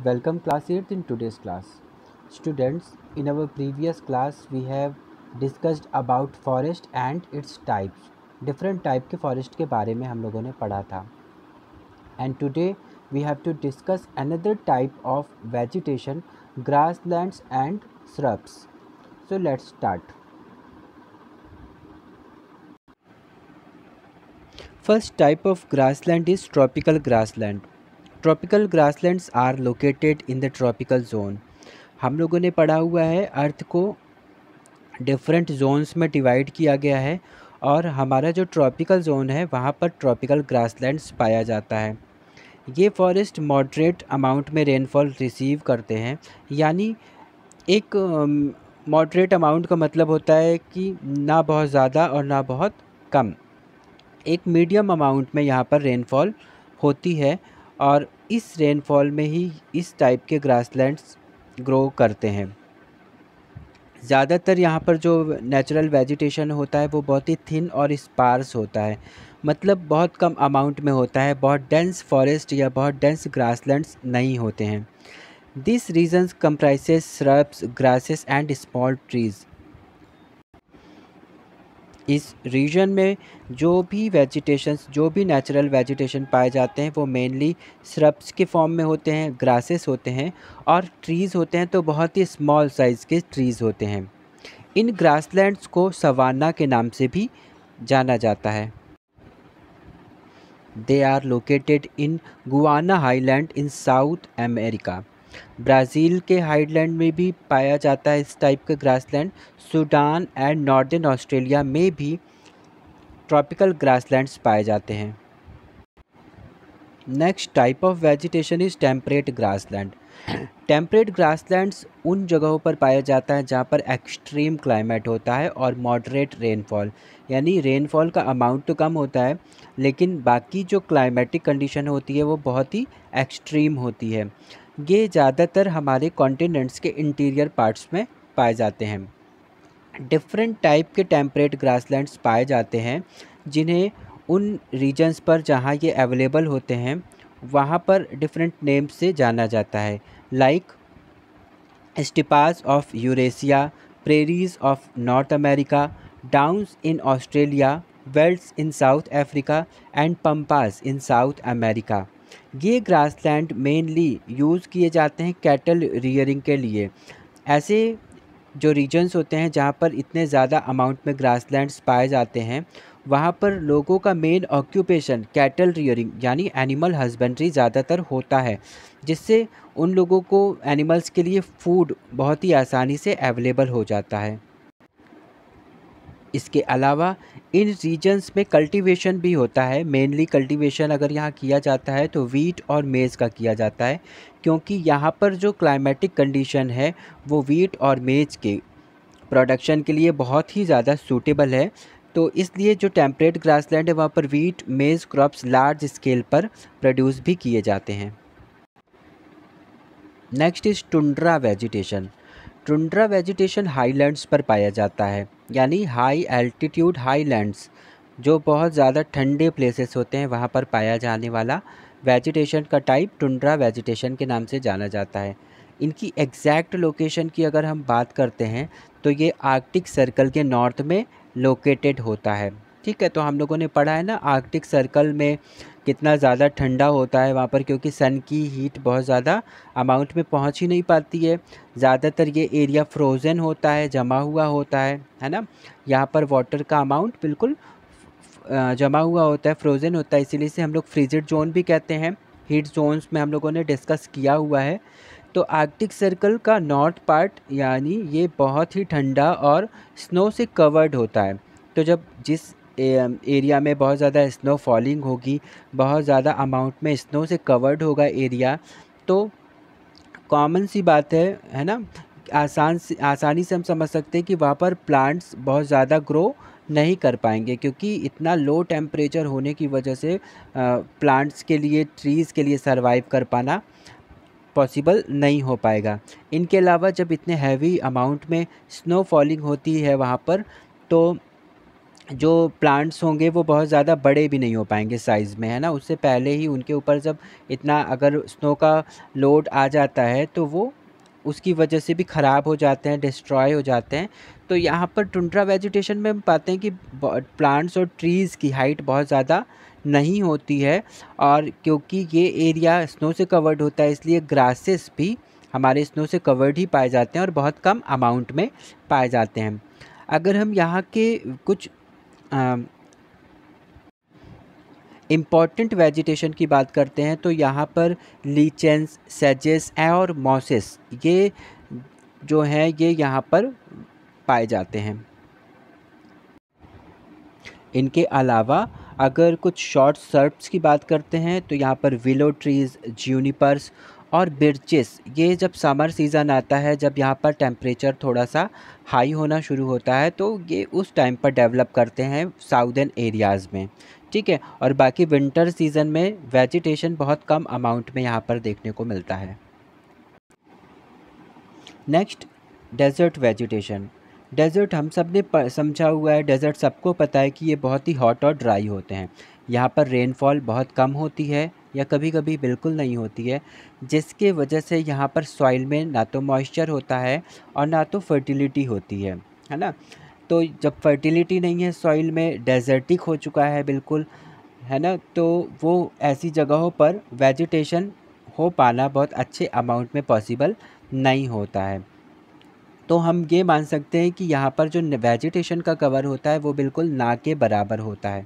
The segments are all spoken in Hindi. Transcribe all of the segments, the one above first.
Welcome class 8th in today's class. Students, in our previous class we have discussed about forest and its types. Different type के forest के बारे में हम लोगों ने पढ़ा था. And today we have to discuss another type of vegetation, grasslands and shrubs. So let's start. First type of grassland is tropical grassland. Tropical grasslands are located in the tropical zone. हम लोगों ने पढ़ा हुआ है अर्थ को डिफरेंट जोन्स में डिवाइड किया गया है और हमारा जो ट्रॉपिकल जोन है वहाँ पर ट्रॉपिकल ग्रासलैंड्स पाया जाता है. ये फॉरेस्ट मॉडरेट अमाउंट में रेनफॉल रिसीव करते हैं. यानी एक मॉडरेट अमाउंट का मतलब होता है कि ना बहुत ज़्यादा और ना बहुत कम, एक मीडियम अमाउंट में यहाँ पर रेनफॉल होती है और इस रेनफॉल में ही इस टाइप के ग्रासलैंड्स ग्रो करते हैं. ज़्यादातर यहाँ पर जो नेचुरल वेजिटेशन होता है वो बहुत ही थिन और स्पार्स होता है, मतलब बहुत कम अमाउंट में होता है. बहुत डेंस फॉरेस्ट या बहुत डेंस ग्रासलैंड्स नहीं होते हैं. This regions comprises shrubs, grasses and small trees. इस रीजन में जो भी वेजिटेशंस, जो भी नेचुरल वेजिटेशन पाए जाते हैं वो मेनली श्रब्स के फॉर्म में होते हैं, ग्रासेस होते हैं और ट्रीज़ होते हैं तो बहुत ही स्मॉल साइज़ के ट्रीज़ होते हैं. इन ग्रासलैंड्स को सवाना के नाम से भी जाना जाता है. They are located in Guiana highland in South America. Brazil के हाईलैंड में भी पाया जाता है इस टाइप का grassland. Sudan and northern Australia में भी ट्रॉपिकल ग्रासलैंड्स पाए जाते हैं. Next type of vegetation is temperate grassland. Temperate grasslands उन जगहों पर पाया जाता है जहाँ पर एक्सट्रीम क्लाइमेट होता है और मॉडरेट रेनफॉल, यानी रेनफॉल का अमाउंट तो कम होता है लेकिन बाकी जो क्लाइमेटिक कंडीशन होती है वो बहुत ही एक्सट्रीम होती है. ये ज़्यादातर हमारे कॉन्टिनेंट्स के इंटीरियर पार्ट्स में पाए जाते हैं. डिफरेंट टाइप के टेम्परेट ग्रासलैंड्स पाए जाते हैं जिन्हें उन रीजन्स पर जहाँ ये अवेलेबल होते हैं वहाँ पर डिफरेंट नेम्स से जाना जाता है, like steppes of Eurasia, prairies of North America, downs in Australia, velds in South Africa and pampas in South America. ये ग्रासलैंड मेनली यूज़ किए जाते हैं कैटल रियरिंग के लिए. ऐसे जो रीजन्स होते हैं जहाँ पर इतने ज़्यादा अमाउंट में ग्रासलैंड्स पाए जाते हैं वहाँ पर लोगों का मेन ऑक्यूपेशन कैटल रियरिंग यानी एनिमल हस्बेंड्री ज़्यादातर होता है, जिससे उन लोगों को एनिमल्स के लिए फूड बहुत ही आसानी से अवेलेबल हो जाता है. इसके अलावा इन रीजन्स में कल्टीवेशन भी होता है. मेनली कल्टीवेशन अगर यहाँ किया जाता है तो वीट और मेज़ का किया जाता है, क्योंकि यहाँ पर जो क्लाइमेटिक कंडीशन है वो वीट और मेज़ के प्रोडक्शन के लिए बहुत ही ज़्यादा सूटेबल है. तो इसलिए जो टेम्परेट ग्रासलैंड है वहाँ पर वीट, मेज़ क्रॉप्स लार्ज स्केल पर प्रोड्यूस भी किए जाते हैं. Next is tundra vegetation. Tundra vegetation highlands पर पाया जाता है, यानी हाई एल्टीट्यूड हाईलैंड्स, जो बहुत ज़्यादा ठंडे प्लेसेस होते हैं वहाँ पर पाया जाने वाला वेजिटेशन का टाइप टुंड्रा वेजिटेशन के नाम से जाना जाता है. इनकी एग्जैक्ट लोकेशन की अगर हम बात करते हैं तो ये आर्कटिक सर्कल के नॉर्थ में लोकेटेड होता है. ठीक है, तो हम लोगों ने पढ़ा है ना आर्कटिक सर्कल में कितना ज़्यादा ठंडा होता है वहाँ पर, क्योंकि सन की हीट बहुत ज़्यादा अमाउंट में पहुँच ही नहीं पाती है. ज़्यादातर ये एरिया फ्रोज़न होता है, जमा हुआ होता है ना. यहाँ पर वाटर का अमाउंट बिल्कुल जमा हुआ होता है, फ्रोज़न होता है, इसीलिए से हम लोग फ्रीजेड जोन भी कहते हैं. हीट जोन्स में हम लोगों ने डिस्कस किया हुआ है. तो आर्कटिक सर्कल का नॉर्थ पार्ट यानी ये बहुत ही ठंडा और स्नो से कवर्ड होता है. तो जब जिस एरिया में बहुत ज़्यादा स्नो फॉलिंग होगी, बहुत ज़्यादा अमाउंट में स्नो से कवर्ड होगा एरिया, तो कॉमन सी बात है ना, आसानी से हम समझ सकते हैं कि वहाँ पर प्लांट्स बहुत ज़्यादा ग्रो नहीं कर पाएंगे, क्योंकि इतना लो टेम्परेचर होने की वजह से प्लांट्स के लिए, ट्रीज़ के लिए सर्वाइव कर पाना पॉसिबल नहीं हो पाएगा. इनके अलावा जब इतने हैवी अमाउंट में स्नो फॉलिंग होती है वहाँ पर तो जो प्लांट्स होंगे वो बहुत ज़्यादा बड़े भी नहीं हो पाएंगे साइज़ में, है ना। उससे पहले ही उनके ऊपर जब इतना अगर स्नो का लोड आ जाता है तो वो उसकी वजह से भी ख़राब हो जाते हैं, डिस्ट्रॉय हो जाते हैं। तो यहाँ पर टुंड्रा वेजिटेशन में हम पाते हैं कि प्लांट्स और ट्रीज़ की हाइट बहुत ज़्यादा नहीं होती है, और क्योंकि ये एरिया स्नो से कवर्ड होता है इसलिए ग्रासेस भी हमारे स्नो से कवर्ड ही पाए जाते हैं और बहुत कम अमाउंट में पाए जाते हैं। अगर हम यहाँ के कुछ इम्पॉर्टेंट वेजिटेशन की बात करते हैं तो यहाँ पर लीचेंस, सेजेस और मॉसेस ये जो हैं ये यहाँ पर पाए जाते हैं। इनके अलावा अगर कुछ शॉर्ट सर्ब्स की बात करते हैं तो यहाँ पर विलो ट्रीज़, ज्यूनिपर्स और बिर्चेस, ये जब समर सीज़न आता है, जब यहाँ पर टेम्परेचर थोड़ा सा हाई होना शुरू होता है तो ये उस टाइम पर डेवलप करते हैं साउदर्न एरियाज़ में, ठीक है। और बाकी विंटर सीज़न में वेजिटेशन बहुत कम अमाउंट में यहाँ पर देखने को मिलता है। Next, dessert vegetation. डेज़र्ट हम सब ने समझा हुआ है, डेज़र्ट सबको पता है कि ये बहुत ही हॉट और ड्राई होते हैं। यहाँ पर रेनफॉल बहुत कम होती है या कभी कभी बिल्कुल नहीं होती है, जिसके वजह से यहाँ पर सॉइल में ना तो मॉइस्चर होता है और ना तो फर्टिलिटी होती है ना। तो जब फर्टिलिटी नहीं है सॉइल में, डेजर्टिक हो चुका है बिल्कुल, है ना, तो वो ऐसी जगहों पर वेजिटेशन हो पाना बहुत अच्छे अमाउंट में पॉसिबल नहीं होता है। तो हम ये मान सकते हैं कि यहाँ पर जो वेजिटेशन का कवर होता है वो बिल्कुल ना के बराबर होता है।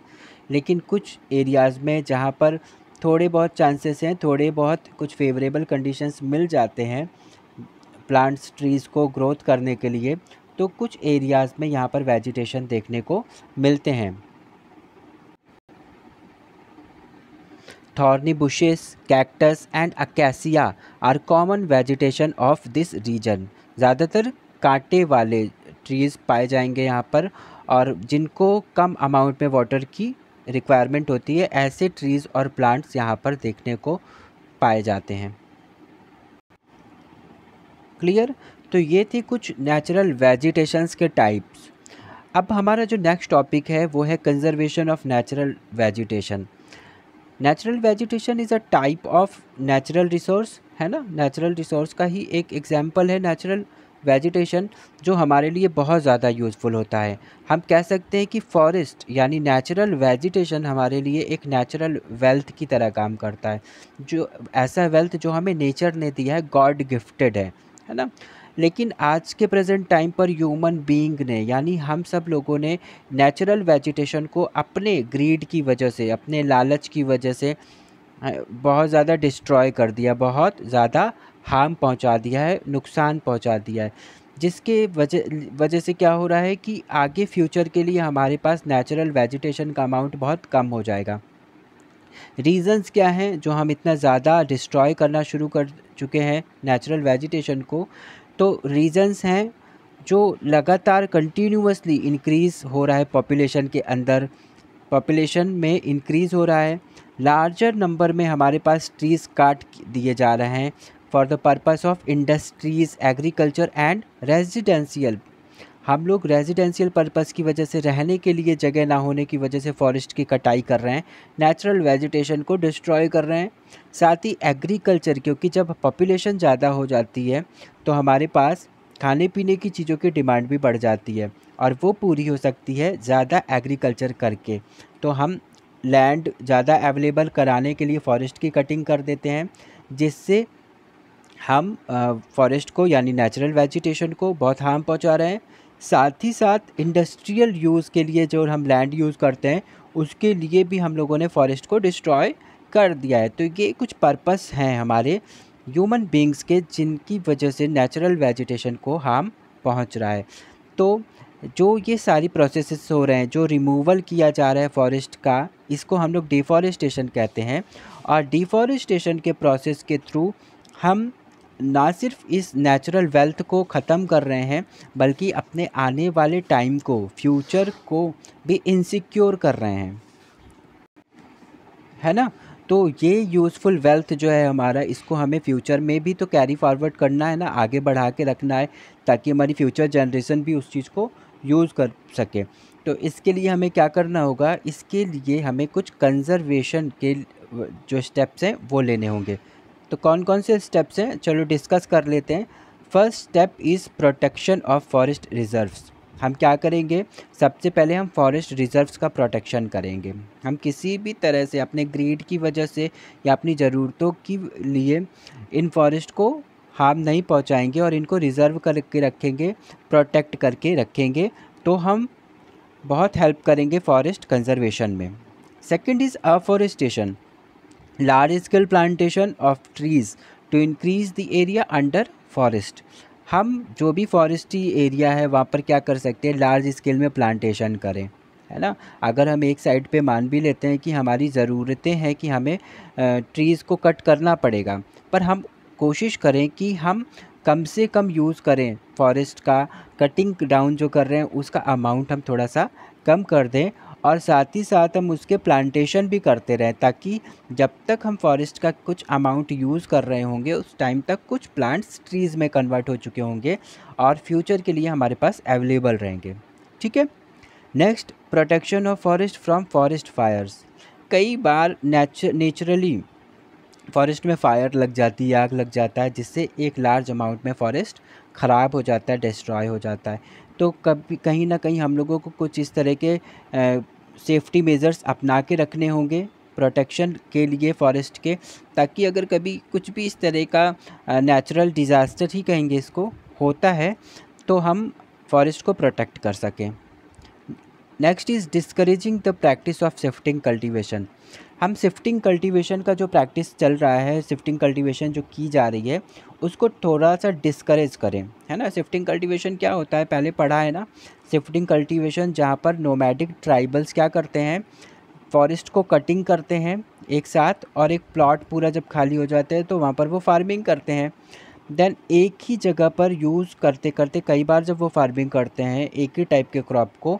लेकिन कुछ एरियाज़ में जहाँ पर थोड़े बहुत चांसेस हैं, थोड़े बहुत कुछ फेवरेबल कंडीशंस मिल जाते हैं प्लांट्स ट्रीज़ को ग्रोथ करने के लिए, तो कुछ एरियाज़ में यहाँ पर वेजिटेशन देखने को मिलते हैं। Thorny bushes, cactus and acacia are common vegetation of this region. ज़्यादातर कांटे वाले ट्रीज़ पाए जाएंगे यहाँ पर, और जिनको कम अमाउंट में वाटर की रिक्वायरमेंट होती है, ऐसे ट्रीज़ और प्लांट्स यहाँ पर देखने को पाए जाते हैं। क्लियर। तो ये थी कुछ नेचुरल वेजिटेशंस के टाइप्स। अब हमारा जो नेक्स्ट टॉपिक है वो है conservation of natural vegetation. Natural vegetation is a type of natural resource, है ना। नेचुरल रिसोर्स का ही एक एग्जांपल है नेचुरल वेजिटेशन, जो हमारे लिए बहुत ज़्यादा यूज़फुल होता है। हम कह सकते हैं कि फॉरेस्ट यानी नेचुरल वेजिटेशन हमारे लिए एक नेचुरल वेल्थ की तरह काम करता है, जो ऐसा वेल्थ जो हमें नेचर ने दिया है, गॉड गिफ्टेड है ना। लेकिन आज के प्रेजेंट टाइम पर ह्यूमन बीइंग ने यानी हम सब लोगों ने नेचुरल वेजिटेशन को अपने ग्रीड की वजह से, अपने लालच की वजह से बहुत ज़्यादा डिस्ट्रॉय कर दिया, बहुत ज़्यादा हार्म पहुंचा दिया है, नुकसान पहुंचा दिया है, जिसके वजह से क्या हो रहा है कि आगे फ्यूचर के लिए हमारे पास नेचुरल वेजिटेशन का अमाउंट बहुत कम हो जाएगा। रीज़न्स क्या हैं जो हम इतना ज़्यादा डिस्ट्रॉय करना शुरू कर चुके हैं नेचुरल वेजिटेशन को? तो रीज़न्स हैं जो लगातार कंटिन्यूअसली इंक्रीज़ हो रहा है पॉपुलेशन के अंदर, पॉपुलेशन में इंक्रीज़ हो रहा है, लार्जर नंबर में हमारे पास ट्रीज़ काट दिए जा रहे हैं for the purpose of industries, agriculture and residential. हम लोग रेजिडेंशियल पर्पस की वजह से, रहने के लिए जगह ना होने की वजह से फॉरेस्ट की कटाई कर रहे हैं, नेचुरल वेजिटेशन को डिस्ट्रॉय कर रहे हैं। साथ ही एग्रीकल्चर, क्योंकि जब पॉपुलेशन ज़्यादा हो जाती है तो हमारे पास खाने पीने की चीज़ों की डिमांड भी बढ़ जाती है, और वो पूरी हो सकती है ज़्यादा एग्रीकल्चर करके। तो हम लैंड ज़्यादा अवेलेबल कराने के लिए फॉरेस्ट की कटिंग कर देते हैं, जिससे हम फॉरेस्ट को यानी नेचुरल वेजिटेशन को बहुत हार्म पहुंचा रहे हैं। साथ ही साथ इंडस्ट्रियल यूज़ के लिए जो हम लैंड यूज़ करते हैं उसके लिए भी हम लोगों ने फॉरेस्ट को डिस्ट्रॉय कर दिया है। तो ये कुछ पर्पस हैं हमारे ह्यूमन बींग्स के, जिनकी वजह से नेचुरल वेजिटेशन को हार्म पहुंच रहा है। तो जो ये सारी प्रोसेसेस हो रहे हैं, जो रिमूवल किया जा रहा है फॉरेस्ट का, इसको हम लोग डिफॉरेस्टेशन कहते हैं। और डिफॉरेस्टेशन के प्रोसेस के थ्रू हम ना सिर्फ इस नेचुरल वेल्थ को ख़त्म कर रहे हैं, बल्कि अपने आने वाले टाइम को, फ्यूचर को भी इनसिक्योर कर रहे हैं, है ना। तो ये यूज़फुल वेल्थ जो है हमारा, इसको हमें फ्यूचर में भी तो कैरी फॉरवर्ड करना है ना, आगे बढ़ा के रखना है, ताकि हमारी फ्यूचर जनरेशन भी उस चीज़ को यूज़ कर सकें। तो इसके लिए हमें क्या करना होगा, इसके लिए हमें कुछ कंज़र्वेशन के जो स्टेप्स हैं वो लेने होंगे। तो कौन कौन से स्टेप्स हैं, चलो डिस्कस कर लेते हैं। First step is protection of forest reserves. हम क्या करेंगे, सबसे पहले हम फॉरेस्ट रिजर्व्स का प्रोटेक्शन करेंगे। हम किसी भी तरह से अपने ग्रीड की वजह से या अपनी ज़रूरतों के लिए इन फॉरेस्ट को हार्म नहीं पहुंचाएंगे और इनको रिज़र्व करके रखेंगे, प्रोटेक्ट करके रखेंगे, तो हम बहुत हेल्प करेंगे फॉरेस्ट कंजर्वेशन में। Second is afforestation, large scale plantation of trees to increase the area under forest. हम जो भी फॉरेस्टी एरिया है वहाँ पर क्या कर सकते हैं, लार्ज स्केल में प्लांटेशन करें, है ना। अगर हम एक साइड पे मान भी लेते हैं कि हमारी ज़रूरतें हैं कि हमें ट्रीज़ को कट करना पड़ेगा, पर हम कोशिश करें कि हम कम से कम यूज़ करें फॉरेस्ट का। कटिंग डाउन जो कर रहे हैं उसका अमाउंट हम थोड़ा सा कम कर दें, और साथ ही साथ हम उसके प्लांटेशन भी करते रहें, ताकि जब तक हम फॉरेस्ट का कुछ अमाउंट यूज़ कर रहे होंगे उस टाइम तक कुछ प्लांट्स ट्रीज़ में कन्वर्ट हो चुके होंगे और फ्यूचर के लिए हमारे पास अवेलेबल रहेंगे। ठीक है। Next, protection of forest from forest fires. कई बार नेचुरली फॉरेस्ट में फायर लग जाती है, आग लग जाता है, जिससे एक लार्ज अमाउंट में फॉरेस्ट ख़राब हो जाता है, डिस्ट्रॉय हो जाता है। तो कभी कहीं ना कहीं हम लोगों को कुछ इस तरह के सेफ्टी मेजर्स अपना के रखने होंगे प्रोटेक्शन के लिए फॉरेस्ट के, ताकि अगर कभी कुछ भी इस तरह का नेचुरल डिज़ास्टर ही कहेंगे इसको होता है, तो हम फॉरेस्ट को प्रोटेक्ट कर सकें। Next is discouraging the practice of shifting cultivation. हम शिफ्टिंग कल्टीवेशन का जो प्रैक्टिस चल रहा है, शिफ्टिंग कल्टीवेशन जो की जा रही है, उसको थोड़ा सा डिस्करेज करें, है ना। शिफ्टिंग कल्टीवेशन क्या होता है, पहले पढ़ा है ना। शिफ्टिंग कल्टीवेशन जहाँ पर नोमैडिक ट्राइबल्स क्या करते हैं, फॉरेस्ट को कटिंग करते हैं एक साथ, और एक प्लॉट पूरा जब खाली हो जाता है तो वहाँ पर वो फार्मिंग करते हैं। देन एक ही जगह पर यूज़ करते करते कई बार जब वो फार्मिंग करते हैं एक ही टाइप के क्रॉप को,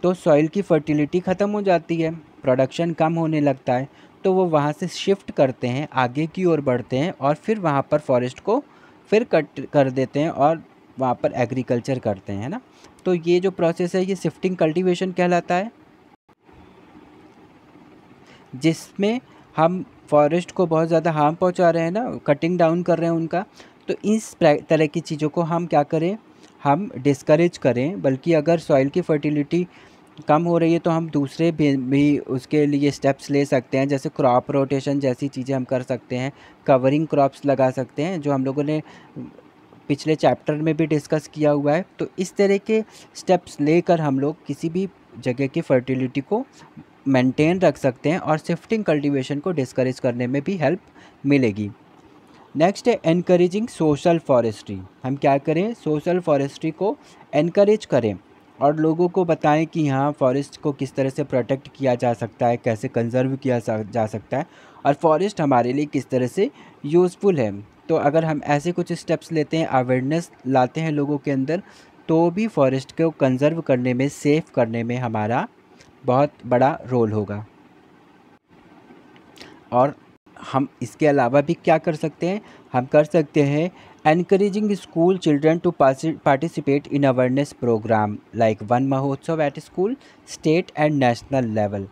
तो सॉइल की फर्टिलिटी ख़त्म हो जाती है, प्रोडक्शन कम होने लगता है। तो वो वहाँ से शिफ्ट करते हैं, आगे की ओर बढ़ते हैं, और फिर वहाँ पर फॉरेस्ट को फिर कट कर देते हैं और वहाँ पर एग्रीकल्चर करते हैं, है ना। तो ये जो प्रोसेस है ये शिफ्टिंग कल्टीवेशन कहलाता है, जिसमें हम फॉरेस्ट को बहुत ज़्यादा हार्म पहुँचा रहे हैं ना, कटिंग डाउन कर रहे हैं उनका। तो इस तरह की चीज़ों को हम क्या करें, हम डिस्करेज करें। बल्कि अगर सॉइल की फर्टिलिटी कम हो रही है तो हम दूसरे भी उसके लिए स्टेप्स ले सकते हैं, जैसे क्रॉप रोटेशन जैसी चीज़ें हम कर सकते हैं, कवरिंग क्रॉप्स लगा सकते हैं, जो हम लोगों ने पिछले चैप्टर में भी डिस्कस किया हुआ है। तो इस तरह के स्टेप्स लेकर हम लोग किसी भी जगह की फर्टिलिटी को मेंटेन रख सकते हैं और शिफ्टिंग कल्टीवेशन को डिस्करेज करने में भी हेल्प मिलेगी। नेक्स्ट है एनकरेजिंग सोशल फॉरेस्ट्री। हम क्या करें, सोशल फॉरेस्ट्री को एनकरेज करें और लोगों को बताएं कि हाँ, फॉरेस्ट को किस तरह से प्रोटेक्ट किया जा सकता है, कैसे कंजर्व किया जा सकता है, और फॉरेस्ट हमारे लिए किस तरह से यूज़फुल है। तो अगर हम ऐसे कुछ स्टेप्स लेते हैं, अवेयरनेस लाते हैं लोगों के अंदर, तो भी फॉरेस्ट को कंजर्व करने में, सेफ करने में हमारा बहुत बड़ा रोल होगा। और हम इसके अलावा भी क्या कर सकते हैं, हम कर सकते हैं encouraging school children to participate in awareness programme like Van Mahotsav at school, state and national level.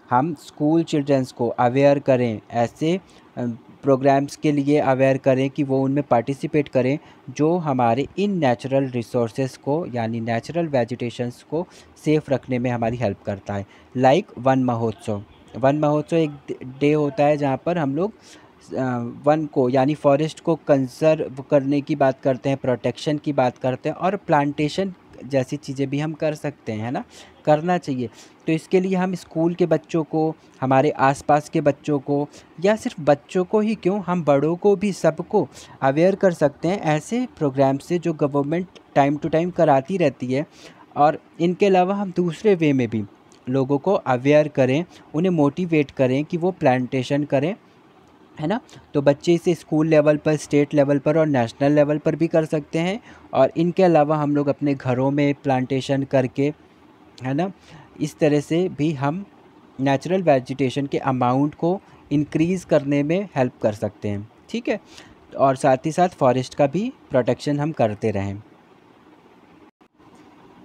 हम स्कूल चिल्ड्रंस को अवेयर करें, ऐसे प्रोग्राम्स के लिए अवेयर करें कि वो उनमें पार्टिसिपेट करें जो हमारे इन नेचुरल रिसोर्सेज को, यानी नेचुरल वेजिटेशंस को सेफ रखने में हमारी हेल्प करता है। लाइक वन महोत्सव। वन महोत्सव एक डे होता है जहाँ पर हम लोग वन को, यानी फॉरेस्ट को कंजर्व करने की बात करते हैं, प्रोटेक्शन की बात करते हैं, और प्लांटेशन जैसी चीज़ें भी हम कर सकते हैं, है ना, करना चाहिए। तो इसके लिए हम स्कूल के बच्चों को, हमारे आसपास के बच्चों को, या सिर्फ बच्चों को ही क्यों, हम बड़ों को भी, सबको अवेयर कर सकते हैं ऐसे प्रोग्राम से जो गवर्नमेंट टाइम टू टाइम कराती रहती है। और इनके अलावा हम दूसरे वे में भी लोगों को अवेयर करें, उन्हें मोटिवेट करें कि वो प्लांटेशन करें, है ना। तो बच्चे इसे स्कूल लेवल पर, स्टेट लेवल पर और नेशनल लेवल पर भी कर सकते हैं। और इनके अलावा हम लोग अपने घरों में प्लांटेशन करके, है ना, इस तरह से भी हम नेचुरल वेजिटेशन के अमाउंट को इंक्रीज़ करने में हेल्प कर सकते हैं। ठीक है। और साथ ही साथ फॉरेस्ट का भी प्रोटेक्शन हम करते रहें।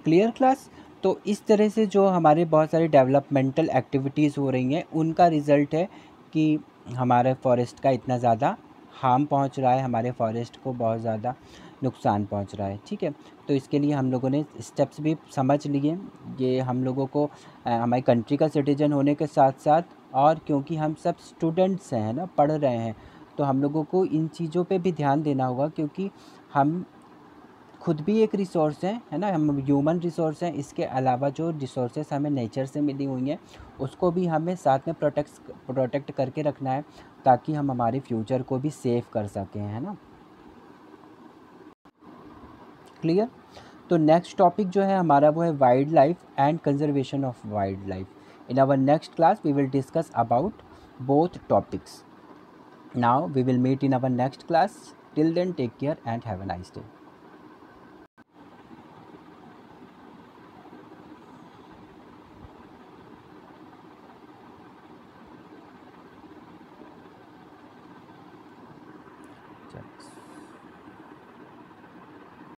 Clear class. तो इस तरह से जो हमारे बहुत सारी डेवलपमेंटल एक्टिविटीज़ हो रही हैं उनका रिज़ल्ट है कि हमारे फॉरेस्ट का इतना ज़्यादा हार्म पहुंच रहा है, हमारे फॉरेस्ट को बहुत ज़्यादा नुकसान पहुंच रहा है। ठीक है, तो इसके लिए हम लोगों ने स्टेप्स भी समझ लिए। ये हम लोगों को हमारी कंट्री का सिटीजन होने के साथ साथ, और क्योंकि हम सब स्टूडेंट्स हैं ना, पढ़ रहे हैं, तो हम लोगों को इन चीज़ों पे भी ध्यान देना होगा, क्योंकि हम खुद भी एक रिसोर्स हैं, है ना, हम ह्यूमन रिसोर्स हैं। इसके अलावा जो रिसोर्सेस हमें नेचर से मिली हुई हैं उसको भी हमें साथ में प्रोटेक्ट करके रखना है, ताकि हम हमारे फ्यूचर को भी सेव कर सकें, है ना। क्लियर। तो नेक्स्ट टॉपिक जो है हमारा वो है wild life and conservation of wild life. In our next class we will discuss about both topics. Now we will meet in our next class. Till then take care and have a nice day.